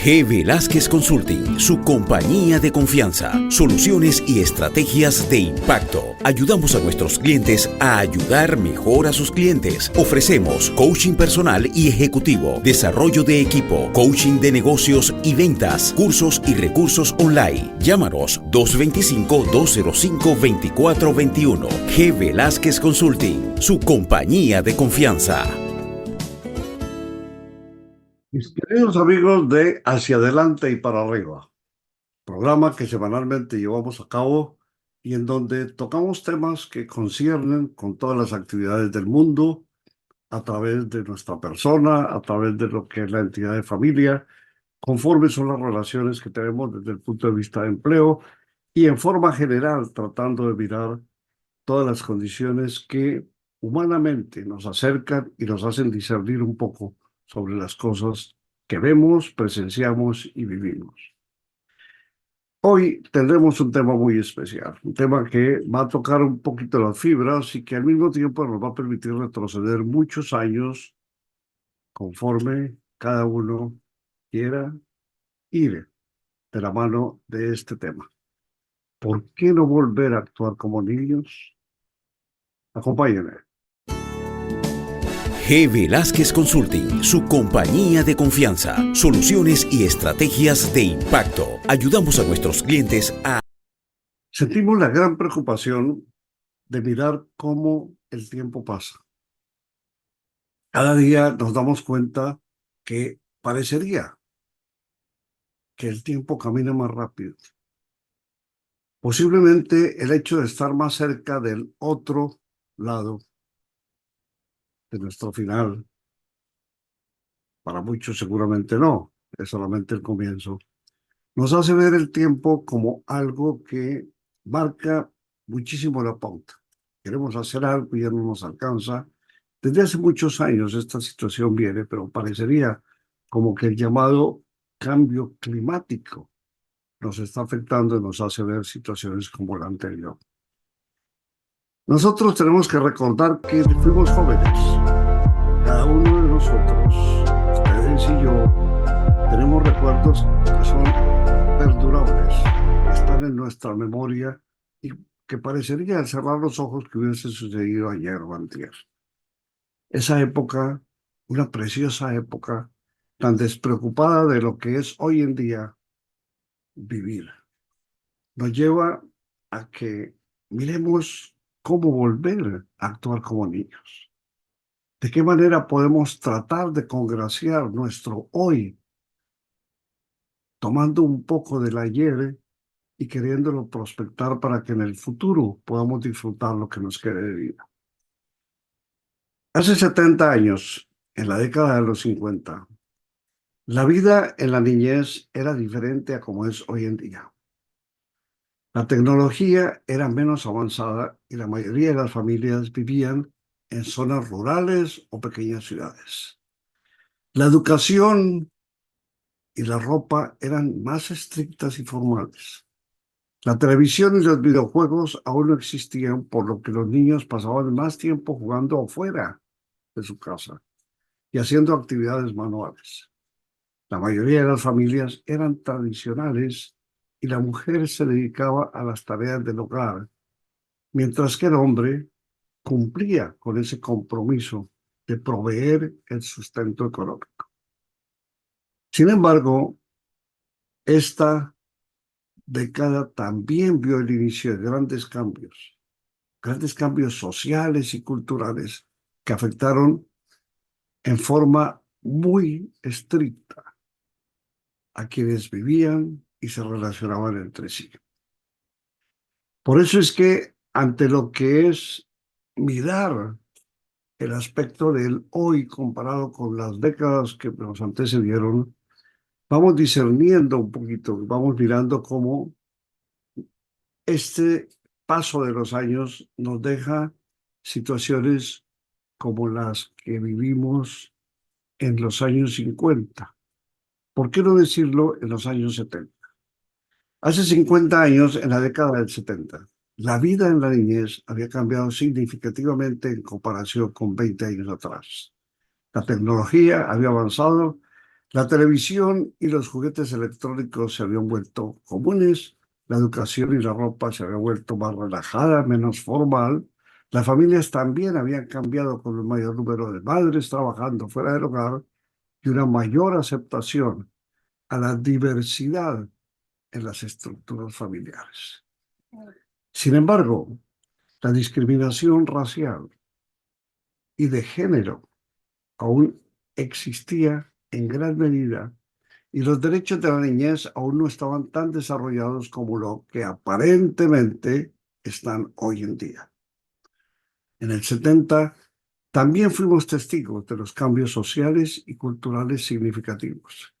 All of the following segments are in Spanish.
G. Velázquez Consulting, su compañía de confianza. Soluciones y estrategias de impacto. Ayudamos a nuestros clientes a ayudar mejor a sus clientes. Ofrecemos coaching personal y ejecutivo, desarrollo de equipo, coaching de negocios y ventas, cursos y recursos online. Llámanos 225-205-2421. G. Velázquez Consulting, su compañía de confianza. Mis queridos amigos de Hacia Adelante y para Arriba, programa que semanalmente llevamos a cabo y en donde tocamos temas que conciernen con todas las actividades del mundo a través de nuestra persona, a través de lo que es la entidad de familia, conforme son las relaciones que tenemos desde el punto de vista de empleo y en forma general tratando de mirar todas las condiciones que humanamente nos acercan y nos hacen discernir un poco sobre las cosas que vemos, presenciamos y vivimos. Hoy tendremos un tema muy especial, un tema que va a tocar un poquito las fibras y que al mismo tiempo nos va a permitir retroceder muchos años conforme cada uno quiera ir de la mano de este tema. ¿Por qué no volver a actuar como niños? Acompáñenme. G. Velázquez Consulting, su compañía de confianza. Soluciones y estrategias de impacto. Ayudamos a nuestros clientes a... Sentimos la gran preocupación de mirar cómo el tiempo pasa. Cada día nos damos cuenta que parecería que el tiempo camina más rápido. Posiblemente el hecho de estar más cerca del otro lado de nuestro final, para muchos seguramente no, es solamente el comienzo, nos hace ver el tiempo como algo que marca muchísimo la pauta. Queremos hacer algo y ya no nos alcanza. Desde hace muchos años esta situación viene, pero parecería como que el llamado cambio climático nos está afectando y nos hace ver situaciones como la anterior. Nosotros tenemos que recordar que fuimos jóvenes. Cada uno de nosotros, ustedes y yo, tenemos recuerdos que son perdurables, que están en nuestra memoria y que parecería al cerrar los ojos que hubiese sucedido ayer o antier. Esa época, una preciosa época, tan despreocupada de lo que es hoy en día vivir, nos lleva a que miremos cómo volver a actuar como niños. ¿De qué manera podemos tratar de congraciar nuestro hoy, tomando un poco del ayer y queriéndolo prospectar para que en el futuro podamos disfrutar lo que nos quede de vida? Hace 70 años, en la década de los 50, la vida en la niñez era diferente a como es hoy en día. La tecnología era menos avanzada y la mayoría de las familias vivían en zonas rurales o pequeñas ciudades. La educación y la ropa eran más estrictas y formales. La televisión y los videojuegos aún no existían, por lo que los niños pasaban más tiempo jugando afuera de su casa y haciendo actividades manuales. La mayoría de las familias eran tradicionales y la mujer se dedicaba a las tareas del hogar, mientras que el hombre cumplía con ese compromiso de proveer el sustento económico. Sin embargo, esta década también vio el inicio de grandes cambios sociales y culturales que afectaron en forma muy estricta a quienes vivían y se relacionaban entre sí. Por eso es que ante lo que es mirar el aspecto del hoy comparado con las décadas que nos antecedieron, vamos discerniendo un poquito, vamos mirando cómo este paso de los años nos deja situaciones como las que vivimos en los años 50. ¿Por qué no decirlo en los años 70? Hace 50 años, en la década del 70, la vida en la niñez había cambiado significativamente en comparación con 20 años atrás. La tecnología había avanzado, La televisión y los juguetes electrónicos se habían vuelto comunes, la educación y la ropa se había vuelto más relajada, menos formal. Las familias también habían cambiado con un mayor número de madres trabajando fuera del hogar y una mayor aceptación a la diversidad en las estructuras familiares. Sin embargo, la discriminación racial y de género aún existía en gran medida y los derechos de la niñez aún no estaban tan desarrollados como lo que aparentemente están hoy en día. En el 70 también fuimos testigos de los cambios sociales y culturales significativos,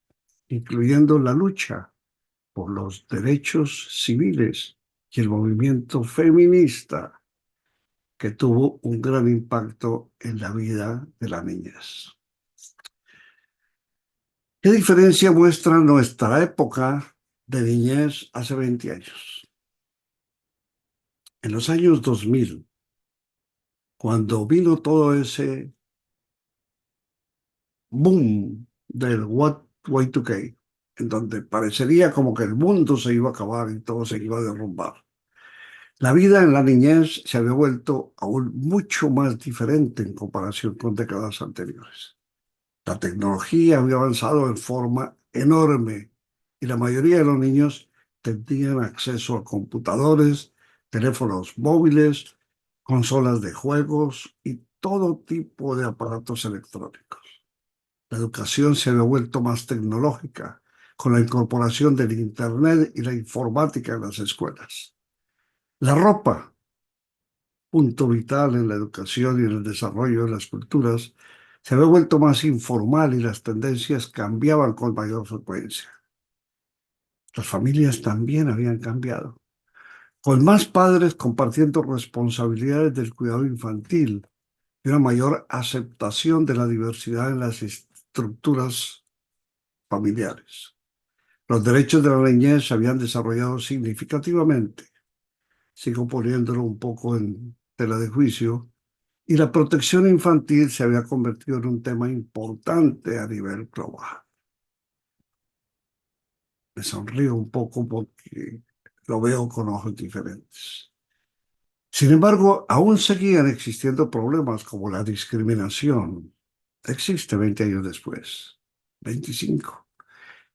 incluyendo la lucha por los derechos civiles y el movimiento feminista que tuvo un gran impacto en la vida de la niñez. ¿Qué diferencia muestra nuestra época de niñez hace 20 años? En los años 2000, cuando vino todo ese boom del Y2K, en donde parecería como que el mundo se iba a acabar y todo se iba a derrumbar, la vida en la niñez se había vuelto aún mucho más diferente en comparación con décadas anteriores. La tecnología había avanzado en forma enorme y la mayoría de los niños tenían acceso a computadores, teléfonos móviles, consolas de juegos y todo tipo de aparatos electrónicos. La educación se había vuelto más tecnológica con la incorporación del Internet y la informática en las escuelas. La ropa, punto vital en la educación y en el desarrollo de las culturas, se había vuelto más informal y las tendencias cambiaban con mayor frecuencia. Las familias también habían cambiado, con más padres compartiendo responsabilidades del cuidado infantil y una mayor aceptación de la diversidad en las estructuras familiares. Los derechos de la niñez se habían desarrollado significativamente, sigo poniéndolo un poco en tela de juicio, y la protección infantil se había convertido en un tema importante a nivel global. Me sonrío un poco porque lo veo con ojos diferentes. Sin embargo, aún seguían existiendo problemas como la discriminación. Existe 20 años después, 25.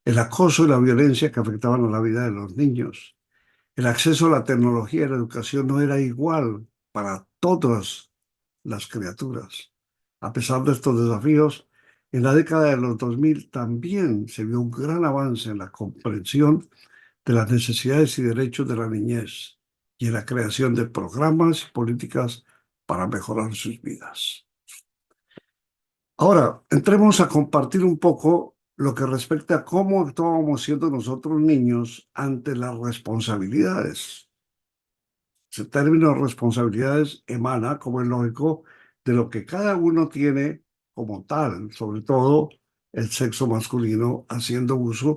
El acoso y la violencia que afectaban a la vida de los niños. El acceso a la tecnología y la educación no era igual para todas las criaturas. A pesar de estos desafíos, en la década de los 2000 también se vio un gran avance en la comprensión de las necesidades y derechos de la niñez y en la creación de programas y políticas para mejorar sus vidas. Ahora, entremos a compartir un poco lo que respecta a cómo actuábamos siendo nosotros niños ante las responsabilidades. Ese término de responsabilidades emana, como es lógico, de lo que cada uno tiene como tal, sobre todo el sexo masculino, haciendo uso,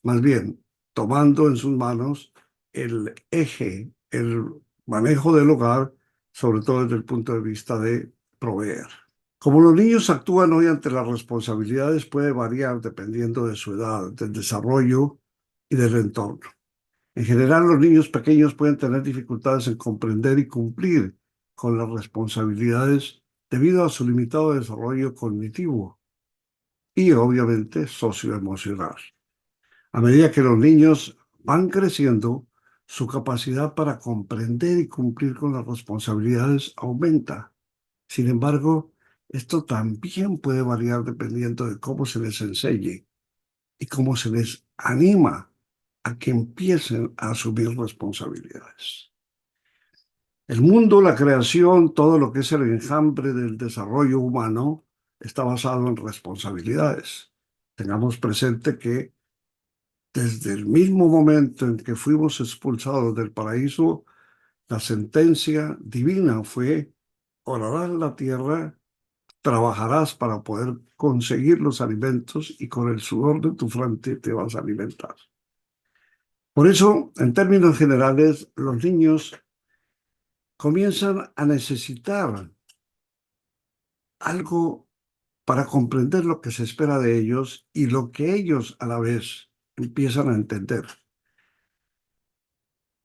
más bien, tomando en sus manos el eje, el manejo del hogar, sobre todo desde el punto de vista de proveer. Como los niños actúan hoy ante las responsabilidades puede variar dependiendo de su edad, del desarrollo y del entorno. En general, los niños pequeños pueden tener dificultades en comprender y cumplir con las responsabilidades debido a su limitado desarrollo cognitivo y, obviamente, socioemocional. A medida que los niños van creciendo, su capacidad para comprender y cumplir con las responsabilidades aumenta. Sin embargo, esto también puede variar dependiendo de cómo se les enseñe y cómo se les anima a que empiecen a asumir responsabilidades. El mundo, la creación, todo lo que es el enjambre del desarrollo humano está basado en responsabilidades. Tengamos presente que desde el mismo momento en que fuimos expulsados del paraíso, la sentencia divina fue: orarás la tierra, trabajarás para poder conseguir los alimentos y con el sudor de tu frente te vas a alimentar. Por eso, en términos generales, los niños comienzan a necesitar algo para comprender lo que se espera de ellos y lo que ellos a la vez empiezan a entender.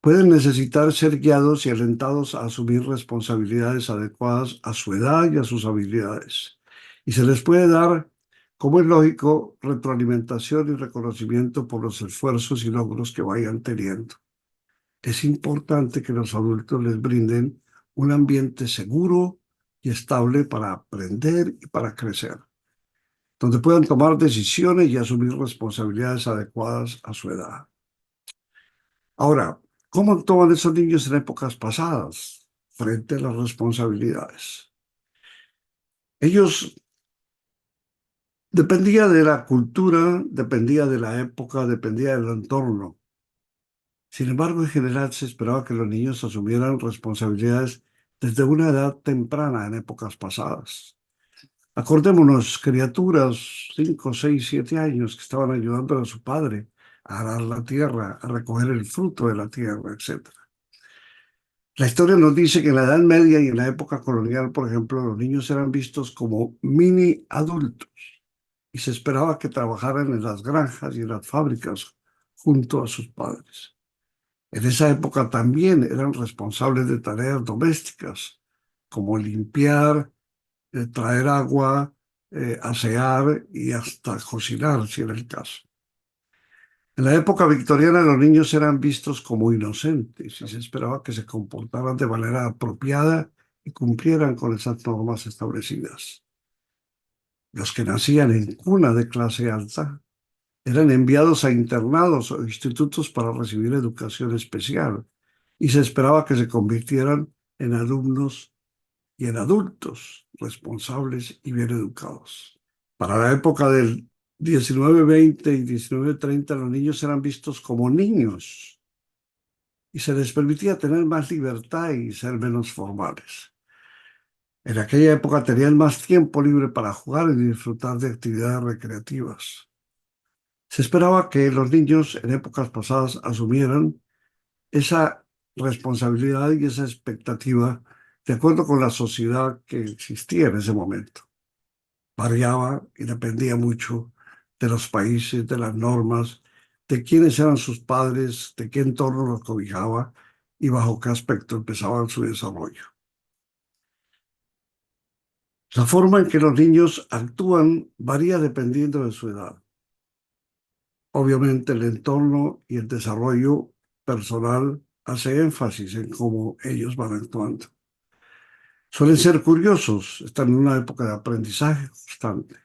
Pueden necesitar ser guiados y alentados a asumir responsabilidades adecuadas a su edad y a sus habilidades. Y se les puede dar, como es lógico, retroalimentación y reconocimiento por los esfuerzos y logros que vayan teniendo. Es importante que los adultos les brinden un ambiente seguro y estable para aprender y para crecer, donde puedan tomar decisiones y asumir responsabilidades adecuadas a su edad. Ahora, ¿cómo actuaban esos niños en épocas pasadas frente a las responsabilidades? Ellos dependía de la cultura, dependía de la época, dependía del entorno. Sin embargo, en general se esperaba que los niños asumieran responsabilidades desde una edad temprana en épocas pasadas. Acordémonos, criaturas, 5, 6, 7 años, que estaban ayudando a su padre a arar la tierra, a recoger el fruto de la tierra, etc. La historia nos dice que en la Edad Media y en la época colonial, por ejemplo, los niños eran vistos como mini adultos y se esperaba que trabajaran en las granjas y en las fábricas junto a sus padres. En esa época también eran responsables de tareas domésticas, como limpiar, traer agua, asear y hasta cocinar, si era el caso. En la época victoriana los niños eran vistos como inocentes y se esperaba que se comportaran de manera apropiada y cumplieran con esas normas establecidas. Los que nacían en cuna de clase alta eran enviados a internados o institutos para recibir educación especial y se esperaba que se convirtieran en alumnos y en adultos responsables y bien educados. Para la época del 1920 y 1930 los niños eran vistos como niños y se les permitía tener más libertad y ser menos formales. En aquella época tenían más tiempo libre para jugar y disfrutar de actividades recreativas. Se esperaba que los niños en épocas pasadas asumieran esa responsabilidad y esa expectativa de acuerdo con la sociedad que existía en ese momento. Variaba y dependía mucho de los países, de las normas, de quiénes eran sus padres, de qué entorno los cobijaba y bajo qué aspecto empezaban su desarrollo. La forma en que los niños actúan varía dependiendo de su edad. Obviamente el entorno y el desarrollo personal hace énfasis en cómo ellos van actuando. Suelen ser curiosos, están en una época de aprendizaje constante.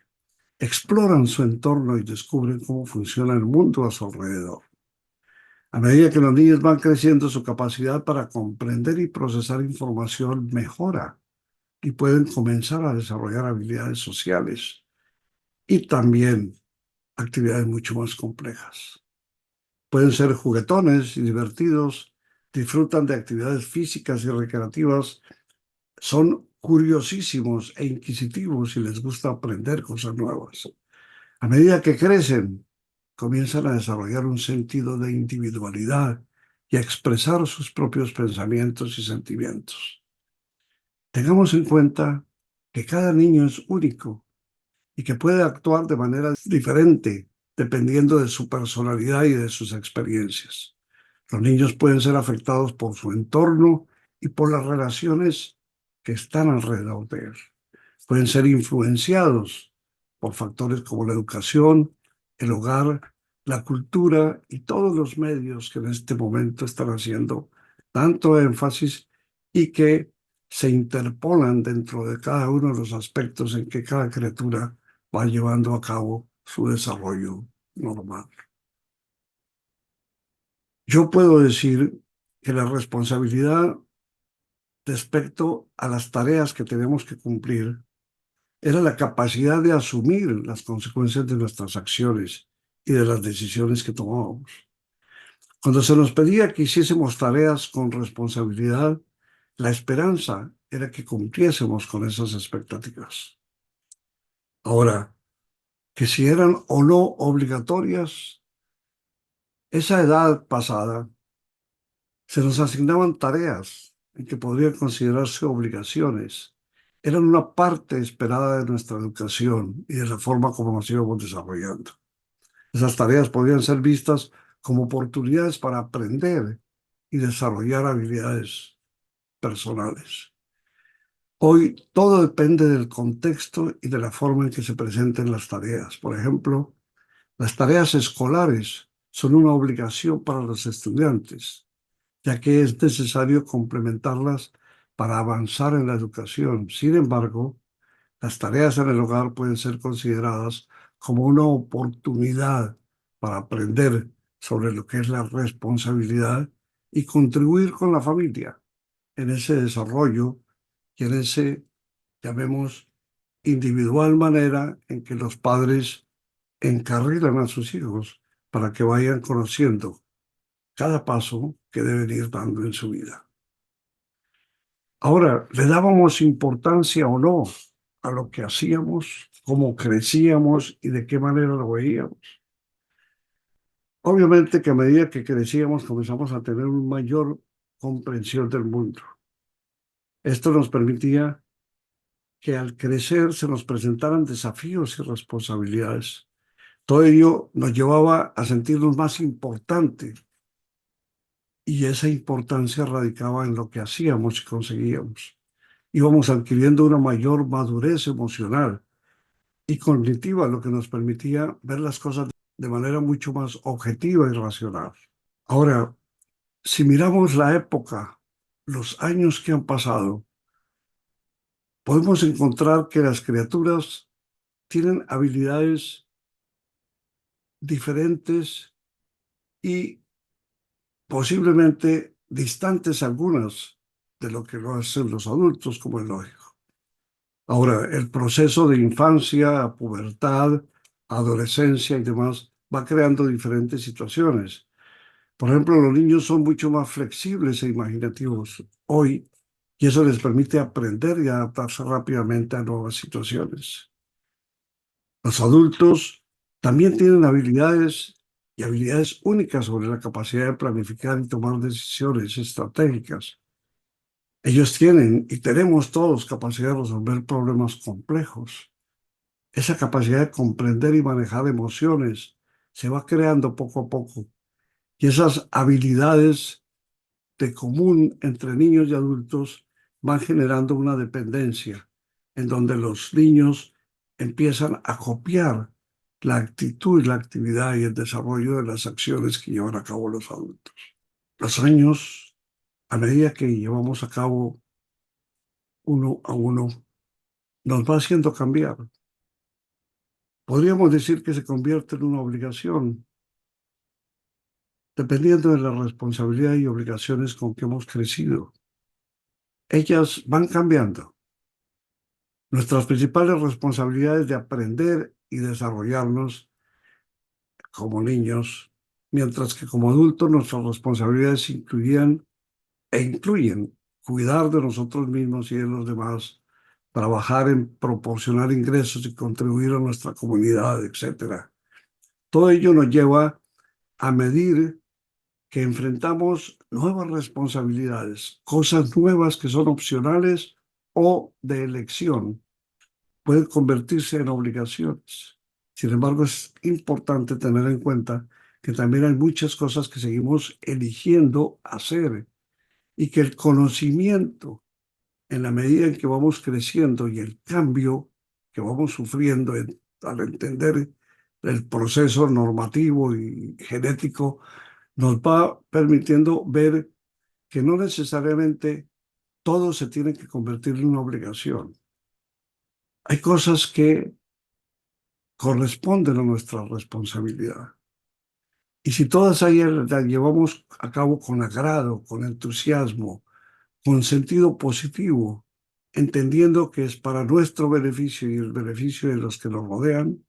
Exploran su entorno y descubren cómo funciona el mundo a su alrededor. A medida que los niños van creciendo, su capacidad para comprender y procesar información mejora y pueden comenzar a desarrollar habilidades sociales y también actividades mucho más complejas. Pueden ser juguetones y divertidos, disfrutan de actividades físicas y recreativas, son curiosísimos e inquisitivos y les gusta aprender cosas nuevas. A medida que crecen, comienzan a desarrollar un sentido de individualidad y a expresar sus propios pensamientos y sentimientos. Tengamos en cuenta que cada niño es único y que puede actuar de manera diferente dependiendo de su personalidad y de sus experiencias. Los niños pueden ser afectados por su entorno y por las relaciones que están alrededor de él. Pueden ser influenciados por factores como la educación, el hogar, la cultura y todos los medios que en este momento están haciendo tanto énfasis y que se interpolan dentro de cada uno de los aspectos en que cada criatura va llevando a cabo su desarrollo normal. Yo puedo decir que la responsabilidad respecto a las tareas que tenemos que cumplir era la capacidad de asumir las consecuencias de nuestras acciones y de las decisiones que tomábamos. Cuando se nos pedía que hiciésemos tareas con responsabilidad, la esperanza era que cumpliésemos con esas expectativas. Ahora, que si eran o no obligatorias, esa edad pasada se nos asignaban tareas en que podrían considerarse obligaciones eran una parte esperada de nuestra educación y de la forma como nos íbamos desarrollando. Esas tareas podían ser vistas como oportunidades para aprender y desarrollar habilidades personales. Hoy todo depende del contexto y de la forma en que se presenten las tareas. Por ejemplo, las tareas escolares son una obligación para los estudiantes, ya que es necesario complementarlas para avanzar en la educación. Sin embargo, las tareas en el hogar pueden ser consideradas como una oportunidad para aprender sobre lo que es la responsabilidad y contribuir con la familia en ese desarrollo y en ese, llamemos, individual manera en que los padres encarrilan a sus hijos para que vayan conociendo cada paso que deben ir dando en su vida. Ahora, ¿le dábamos importancia o no a lo que hacíamos, cómo crecíamos y de qué manera lo veíamos? Obviamente que a medida que crecíamos comenzamos a tener una mayor comprensión del mundo. Esto nos permitía que al crecer se nos presentaran desafíos y responsabilidades. Todo ello nos llevaba a sentirnos más importantes y esa importancia radicaba en lo que hacíamos y conseguíamos. Íbamos adquiriendo una mayor madurez emocional y cognitiva, lo que nos permitía ver las cosas de manera mucho más objetiva y racional. Ahora, si miramos la época, los años que han pasado, podemos encontrar que las criaturas tienen habilidades diferentes y posiblemente distantes algunas de lo que lo hacen los adultos, como es lógico. Ahora, el proceso de infancia, pubertad, adolescencia y demás va creando diferentes situaciones. Por ejemplo, los niños son mucho más flexibles e imaginativos hoy y eso les permite aprender y adaptarse rápidamente a nuevas situaciones. Los adultos también tienen habilidades y habilidades únicas sobre la capacidad de planificar y tomar decisiones estratégicas. Ellos tienen y tenemos todos capacidad de resolver problemas complejos. Esa capacidad de comprender y manejar emociones se va creando poco a poco. Y esas habilidades de común entre niños y adultos van generando una dependencia en donde los niños empiezan a copiar la actitud y la actividad y el desarrollo de las acciones que llevan a cabo los adultos. Los años, a medida que llevamos a cabo uno a uno, nos va haciendo cambiar. Podríamos decir que se convierte en una obligación, dependiendo de la responsabilidad y obligaciones con que hemos crecido. Ellas van cambiando. Nuestras principales responsabilidades de aprender y desarrollarnos como niños, mientras que como adultos nuestras responsabilidades incluían e incluyen cuidar de nosotros mismos y de los demás, trabajar en proporcionar ingresos y contribuir a nuestra comunidad, etcétera. Todo ello nos lleva a medir que enfrentamos nuevas responsabilidades, cosas nuevas que son opcionales o de elección, pueden convertirse en obligaciones. Sin embargo, es importante tener en cuenta que también hay muchas cosas que seguimos eligiendo hacer y que el conocimiento, en la medida en que vamos creciendo y el cambio que vamos sufriendo al entender el proceso normativo y genético, nos va permitiendo ver que no necesariamente todo se tiene que convertir en una obligación. Hay cosas que corresponden a nuestra responsabilidad. Y si todas ellas las llevamos a cabo con agrado, con entusiasmo, con sentido positivo, entendiendo que es para nuestro beneficio y el beneficio de los que nos rodean,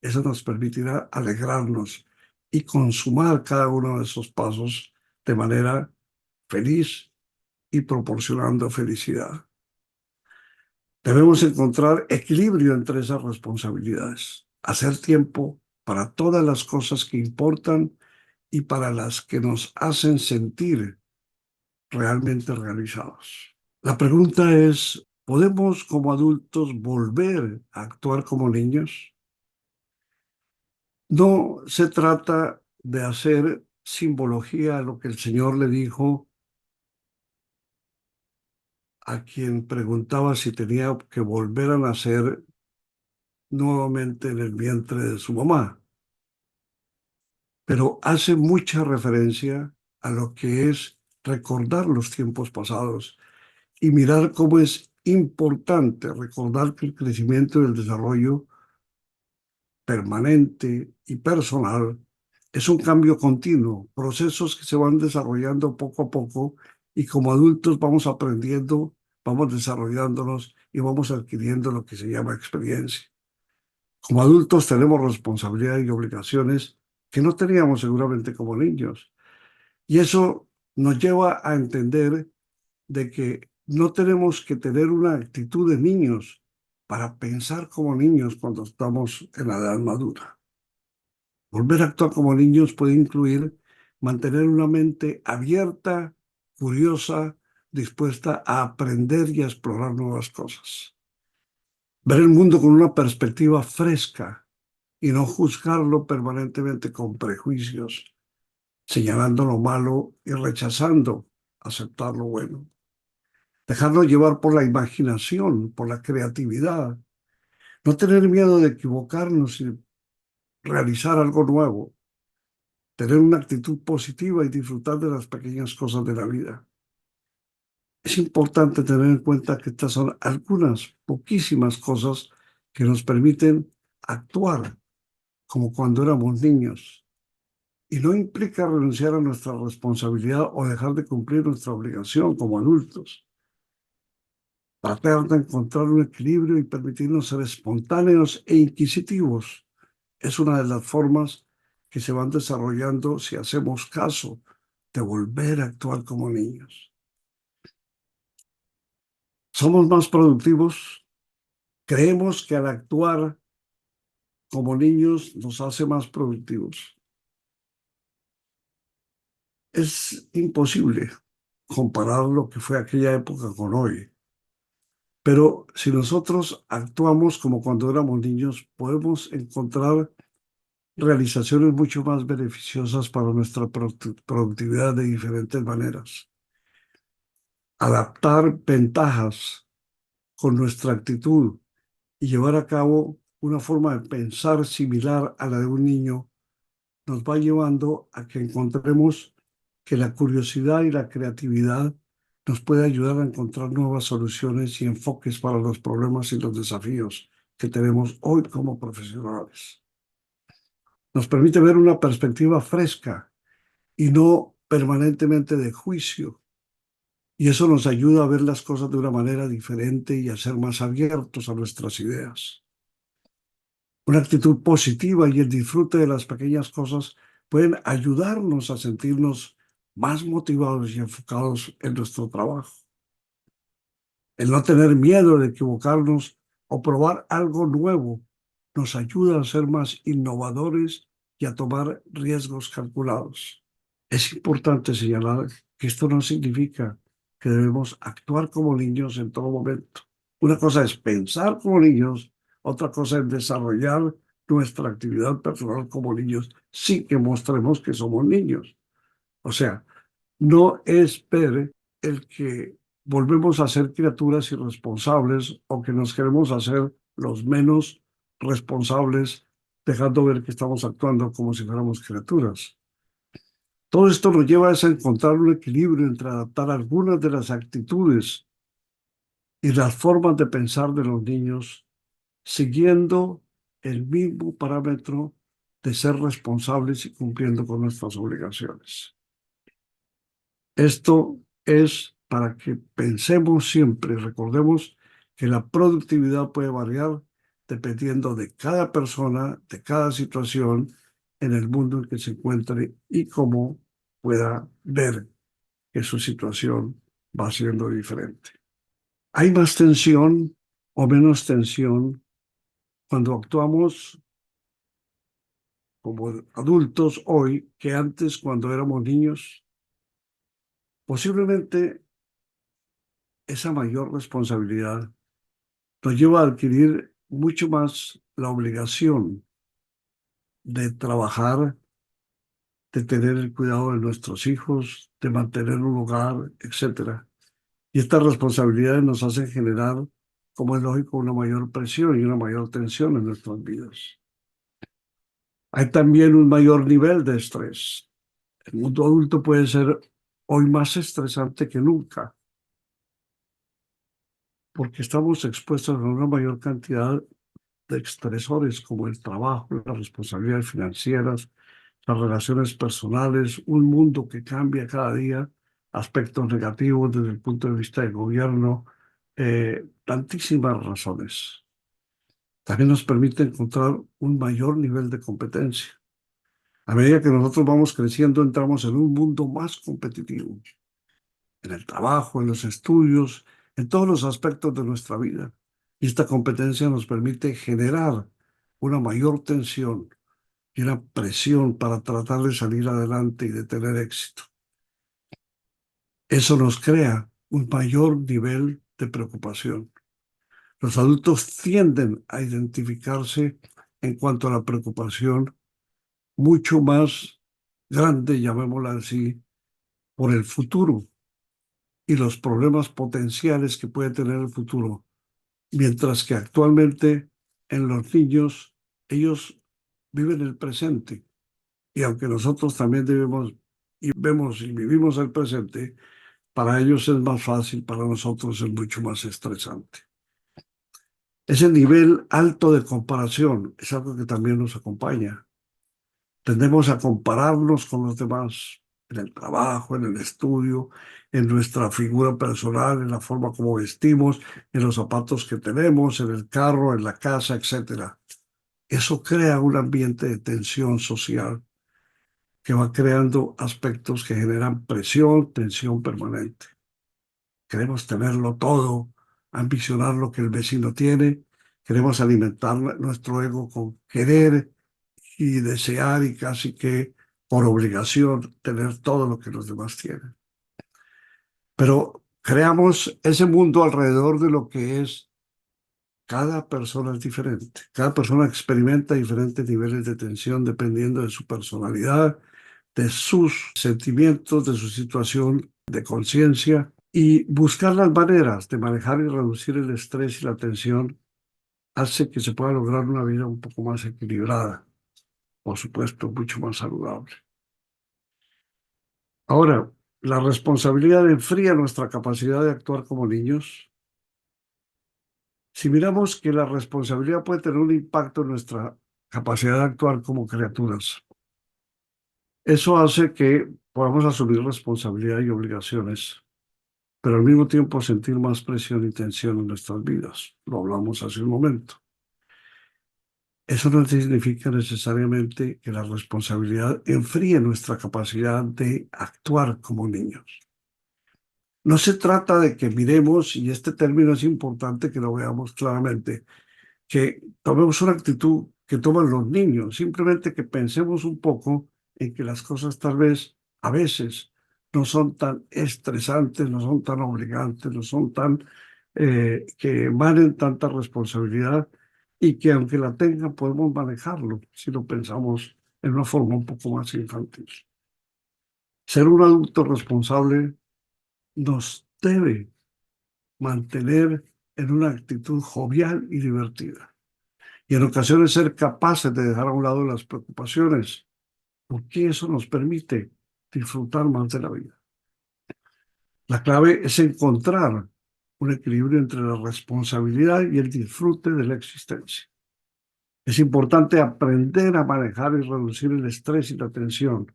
eso nos permitirá alegrarnos y consumar cada uno de esos pasos de manera feliz y proporcionando felicidad. Debemos encontrar equilibrio entre esas responsabilidades, hacer tiempo para todas las cosas que importan y para las que nos hacen sentir realmente realizados. La pregunta es, ¿Podemos como adultos volver a actuar como niños? No se trata de hacer simbología a lo que el Señor le dijo a quien preguntaba si tenía que volver a nacer nuevamente en el vientre de su mamá, pero hace mucha referencia a lo que es recordar los tiempos pasados y mirar cómo es importante recordar que el crecimiento y el desarrollo permanente y personal es un cambio continuo, procesos que se van desarrollando poco a poco y como adultos vamos aprendiendo, vamos desarrollándonos y vamos adquiriendo lo que se llama experiencia. Como adultos tenemos responsabilidades y obligaciones que no teníamos seguramente como niños. Y eso nos lleva a entender de que no tenemos que tener una actitud de niños para pensar como niños cuando estamos en la edad madura. Volver a actuar como niños puede incluir mantener una mente abierta, curiosa, dispuesta a aprender y a explorar nuevas cosas. Ver el mundo con una perspectiva fresca y no juzgarlo permanentemente con prejuicios, señalando lo malo y rechazando aceptar lo bueno. Dejarnos llevar por la imaginación, por la creatividad, no tener miedo de equivocarnos y realizar algo nuevo, tener una actitud positiva y disfrutar de las pequeñas cosas de la vida. Es importante tener en cuenta que estas son algunas poquísimas cosas que nos permiten actuar como cuando éramos niños. Y no implica renunciar a nuestra responsabilidad o dejar de cumplir nuestra obligación como adultos. Tratar de encontrar un equilibrio y permitirnos ser espontáneos e inquisitivos es una de las formas que se van desarrollando si hacemos caso de volver a actuar como niños. Somos más productivos, creemos que al actuar como niños nos hace más productivos. Es imposible comparar lo que fue aquella época con hoy. Pero si nosotros actuamos como cuando éramos niños, podemos encontrar realizaciones mucho más beneficiosas para nuestra productividad de diferentes maneras. Adaptar ventajas con nuestra actitud y llevar a cabo una forma de pensar similar a la de un niño nos va llevando a que encontremos que la curiosidad y la creatividad nos puede ayudar a encontrar nuevas soluciones y enfoques para los problemas y los desafíos que tenemos hoy como profesionales. Nos permite ver una perspectiva fresca y no permanentemente de juicio. Y eso nos ayuda a ver las cosas de una manera diferente y a ser más abiertos a nuestras ideas. Una actitud positiva y el disfrute de las pequeñas cosas pueden ayudarnos a sentirnos más motivados y enfocados en nuestro trabajo. El no tener miedo de equivocarnos o probar algo nuevo nos ayuda a ser más innovadores y a tomar riesgos calculados. Es importante señalar que esto no significa que debemos actuar como niños en todo momento. Una cosa es pensar como niños, otra cosa es desarrollar nuestra actividad personal como niños sin que mostremos que somos niños. O sea, no espere el que volvemos a ser criaturas irresponsables o que nos queremos hacer los menos responsables, dejando ver que estamos actuando como si fuéramos criaturas. Todo esto nos lleva a encontrar un equilibrio entre adaptar algunas de las actitudes y las formas de pensar de los niños, siguiendo el mismo parámetro de ser responsables y cumpliendo con nuestras obligaciones. Esto es para que pensemos siempre, recordemos que la productividad puede variar dependiendo de cada persona, de cada situación en el mundo en que se encuentre y cómo pueda ver que su situación va siendo diferente. Hay más tensión o menos tensión cuando actuamos como adultos hoy que antes cuando éramos niños. Posiblemente esa mayor responsabilidad nos lleva a adquirir mucho más la obligación de trabajar, de tener el cuidado de nuestros hijos, de mantener un hogar, etcétera. Y estas responsabilidades nos hacen generar, como es lógico, una mayor presión y una mayor tensión en nuestras vidas. Hay también un mayor nivel de estrés. El mundo adulto puede ser hoy más estresante que nunca, porque estamos expuestos a una mayor cantidad de estresores como el trabajo, las responsabilidades financieras, las relaciones personales, un mundo que cambia cada día, aspectos negativos desde el punto de vista del gobierno, tantísimas razones. También nos permite encontrar un mayor nivel de competencia. A medida que nosotros vamos creciendo, entramos en un mundo más competitivo, en el trabajo, en los estudios, en todos los aspectos de nuestra vida. Y esta competencia nos permite generar una mayor tensión y una presión para tratar de salir adelante y de tener éxito. Eso nos crea un mayor nivel de preocupación. Los adultos tienden a identificarse en cuanto a la preocupación mucho más grande, llamémosla así, por el futuro y los problemas potenciales que puede tener el futuro, mientras que actualmente en los niños ellos viven el presente. Y aunque nosotros también debemos y vemos y vivimos el presente, para ellos es más fácil, para nosotros es mucho más estresante. Ese nivel alto de comparación es algo que también nos acompaña. Tendemos a compararnos con los demás en el trabajo, en el estudio, en nuestra figura personal, en la forma como vestimos, en los zapatos que tenemos, en el carro, en la casa, etcétera. Eso crea un ambiente de tensión social que va creando aspectos que generan presión, tensión permanente. Queremos tenerlo todo, ambicionar lo que el vecino tiene, queremos alimentar nuestro ego con querer y desear y casi que por obligación tener todo lo que los demás tienen. Pero creamos ese mundo alrededor de lo que es cada persona es diferente. Cada persona experimenta diferentes niveles de tensión dependiendo de su personalidad, de sus sentimientos, de su situación de conciencia y buscar las maneras de manejar y reducir el estrés y la tensión hace que se pueda lograr una vida un poco más equilibrada, por supuesto, mucho más saludable. Ahora, la responsabilidad enfría nuestra capacidad de actuar como niños. Si miramos que la responsabilidad puede tener un impacto en nuestra capacidad de actuar como criaturas, eso hace que podamos asumir responsabilidad y obligaciones, pero al mismo tiempo sentir más presión y tensión en nuestras vidas. Lo hablamos hace un momento. Eso no significa necesariamente que la responsabilidad enfríe nuestra capacidad de actuar como niños. No se trata de que miremos, y este término es importante que lo veamos claramente, que tomemos una actitud que toman los niños, simplemente que pensemos un poco en que las cosas tal vez a veces no son tan estresantes, no son tan obligantes, no son tan que emanen tanta responsabilidad y que aunque la tengan podemos manejarlo si lo pensamos en una forma un poco más infantil. Ser un adulto responsable nos debe mantener en una actitud jovial y divertida. Y en ocasiones ser capaces de dejar a un lado las preocupaciones, porque eso nos permite disfrutar más de la vida. La clave es encontrar un equilibrio entre la responsabilidad y el disfrute de la existencia. Es importante aprender a manejar y reducir el estrés y la tensión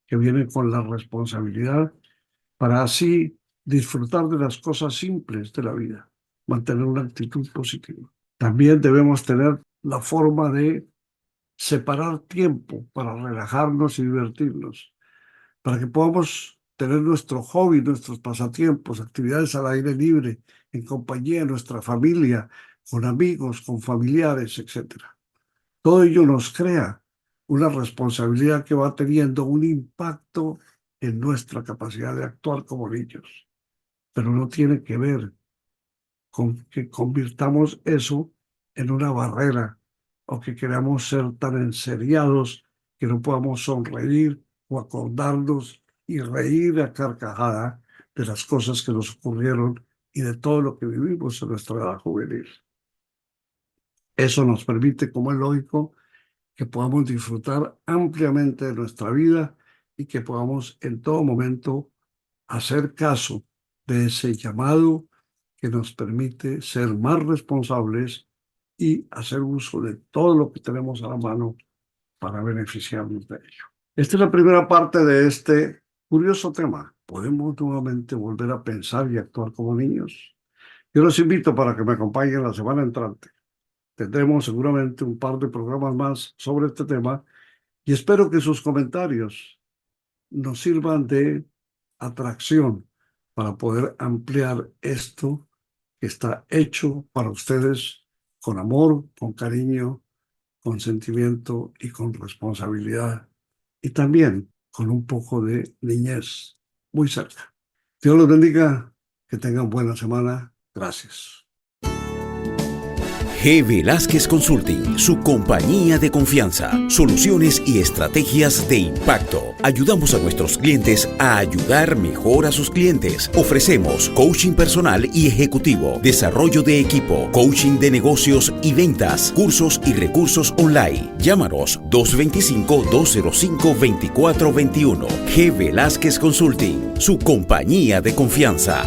que vienen con la responsabilidad para así disfrutar de las cosas simples de la vida, mantener una actitud positiva. También debemos tener la forma de separar tiempo para relajarnos y divertirnos, para que podamos tener nuestro hobby, nuestros pasatiempos, actividades al aire libre, en compañía de nuestra familia, con amigos, con familiares, etcétera. Todo ello nos crea una responsabilidad que va teniendo un impacto en nuestra capacidad de actuar como niños, pero no tiene que ver que convirtamos eso en una barrera o que queramos ser tan enseriados que no podamos sonreír o acordarnos y reír a carcajada de las cosas que nos ocurrieron y de todo lo que vivimos en nuestra edad juvenil. Eso nos permite, como es lógico, que podamos disfrutar ampliamente de nuestra vida y que podamos en todo momento hacer caso de ese llamado que nos permite ser más responsables y hacer uso de todo lo que tenemos a la mano para beneficiarnos de ello. Esta es la primera parte de este curioso tema. ¿Podemos nuevamente volver a pensar y actuar como niños? Yo los invito para que me acompañen la semana entrante. Tendremos seguramente un par de programas más sobre este tema y espero que sus comentarios nos sirvan de atracción para poder ampliar esto que está hecho para ustedes con amor, con cariño, con sentimiento y con responsabilidad y también con un poco de niñez muy cerca. Dios los bendiga, que tengan buena semana. Gracias. G. Velázquez Consulting, su compañía de confianza, soluciones y estrategias de impacto. Ayudamos a nuestros clientes a ayudar mejor a sus clientes. Ofrecemos coaching personal y ejecutivo, desarrollo de equipo, coaching de negocios y ventas, cursos y recursos online. Llámanos 225-205-2421. G. Velázquez Consulting, su compañía de confianza.